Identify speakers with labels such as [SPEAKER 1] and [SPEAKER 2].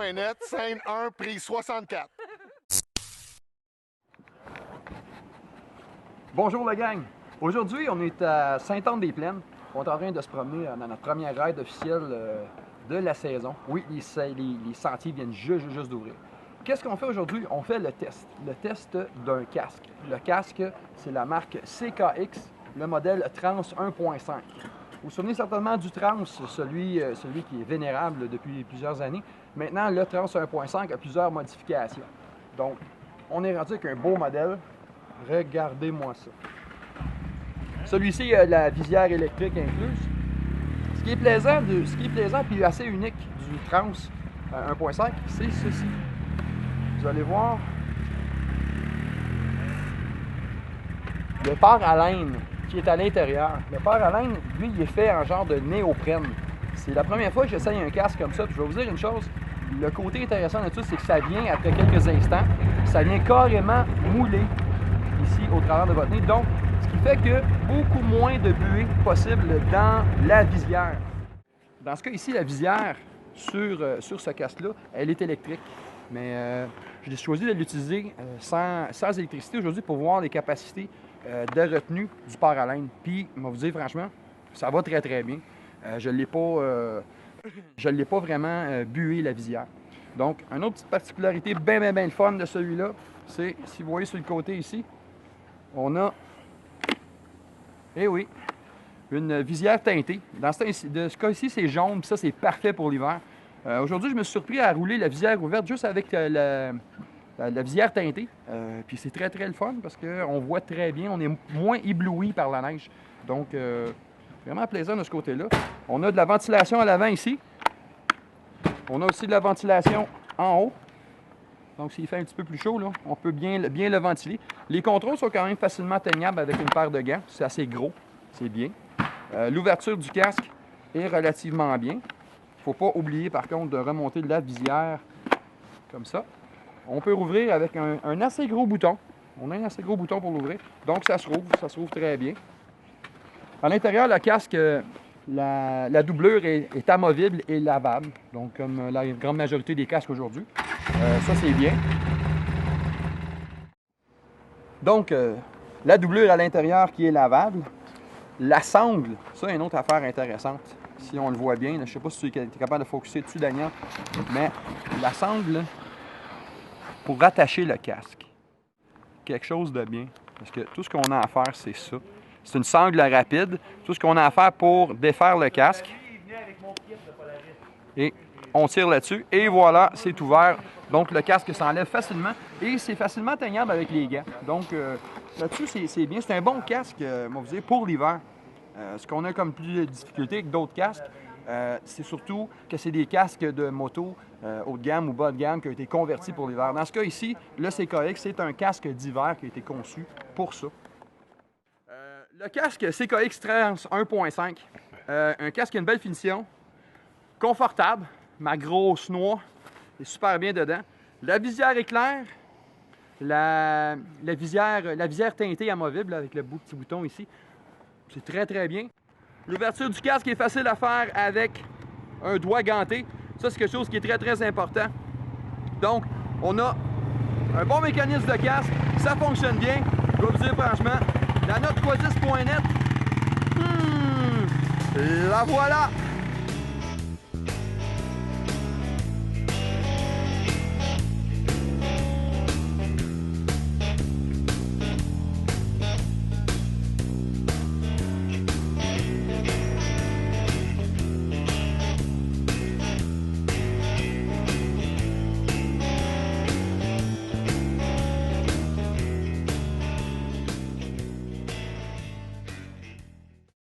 [SPEAKER 1] Cocotier.net, scène 1, prise 64.
[SPEAKER 2] Bonjour la gang! Aujourd'hui, on est à Sainte-Anne-des-Plaines. On est en train de se promener dans notre première ride officielle de la saison. Oui, les sentiers viennent juste d'ouvrir. Qu'est-ce qu'on fait aujourd'hui? On fait le test d'un casque. Le casque, c'est la marque CKX, le modèle Trans 1.5. Vous vous souvenez certainement du Trans, celui qui est vénérable depuis plusieurs années. Maintenant, le Trans 1.5 a plusieurs modifications. Donc, on est rendu avec un beau modèle. Regardez-moi ça. Celui-ci a la visière électrique incluse. Ce qui est plaisant et assez unique du Trans 1.5, c'est ceci. Vous allez voir le pare-à-laine qui est à l'intérieur. Le pare-à-laine, lui, il est fait en genre de néoprène. C'est la première fois que j'essaye un casque comme ça. Puis je vais vous dire une chose, le côté intéressant de tout, c'est que ça vient après quelques instants, ça vient carrément mouler ici au travers de votre nez. Donc, ce qui fait que beaucoup moins de buée possible dans la visière. Dans ce cas ici, la visière sur ce casque-là, elle est électrique. Mais j'ai choisi de l'utiliser sans électricité aujourd'hui pour voir les capacités de retenue du pare-à-laine. Puis, je vais vous dire franchement, ça va très bien. Je ne l'ai pas vraiment bué la visière. Donc, une autre petite particularité bien le fun de celui-là, c'est, si vous voyez sur le côté ici, on a, eh oui, une visière teintée. Dans ce cas ici, c'est jaune, puis ça, c'est parfait pour l'hiver. Aujourd'hui, je me suis surpris à rouler la visière ouverte juste avec la visière teintée. Puis c'est très le fun parce qu'on voit très bien, on est moins ébloui par la neige. Donc, vraiment plaisant de ce côté-là. On a de la ventilation à l'avant ici. On a aussi de la ventilation en haut. Donc, s'il fait un petit peu plus chaud, là, on peut bien le ventiler. Les contrôles sont quand même facilement atteignables avec une paire de gants. C'est assez gros, c'est bien. L'ouverture du casque est relativement bien. Il ne faut pas oublier, par contre, de remonter la visière comme ça. On peut rouvrir avec un assez gros bouton. On a un assez gros bouton pour l'ouvrir. Donc, ça se rouvre très bien. À l'intérieur, le casque, la doublure est amovible et lavable. Donc, comme la grande majorité des casques aujourd'hui. Ça, c'est bien. Donc, la doublure à l'intérieur qui est lavable. La sangle, ça, une autre affaire intéressante. Si on le voit bien, là, je ne sais pas si tu es capable de focusser dessus, Daniel, mais la sangle, pour rattacher le casque, quelque chose de bien. Parce que tout ce qu'on a à faire, c'est ça. C'est une sangle rapide. Tout ce qu'on a à faire pour défaire le casque. Et on tire là-dessus. Et voilà, c'est ouvert. Donc, le casque s'enlève facilement. Et c'est facilement atteignable avec les gants. Donc, là-dessus, c'est bien. C'est un bon casque, on va vous dire, pour l'hiver. Ce qu'on a comme plus de difficulté que d'autres casques, c'est surtout que c'est des casques de moto haut de gamme ou bas de gamme qui ont été convertis pour l'hiver. Dans ce cas ici, le CKX, c'est un casque d'hiver qui a été conçu pour ça. Le casque CKX Trans 1.5, un casque qui a une belle finition, confortable, ma grosse noix est super bien dedans. La visière est claire, la visière teintée amovible avec le petit bouton ici, c'est très bien. L'ouverture du casque est facile à faire avec un doigt ganté. Ça, c'est quelque chose qui est très important. Donc, on a un bon mécanisme de casque, ça fonctionne bien. Je dois vous dire franchement, la note Quadis.net, la voilà!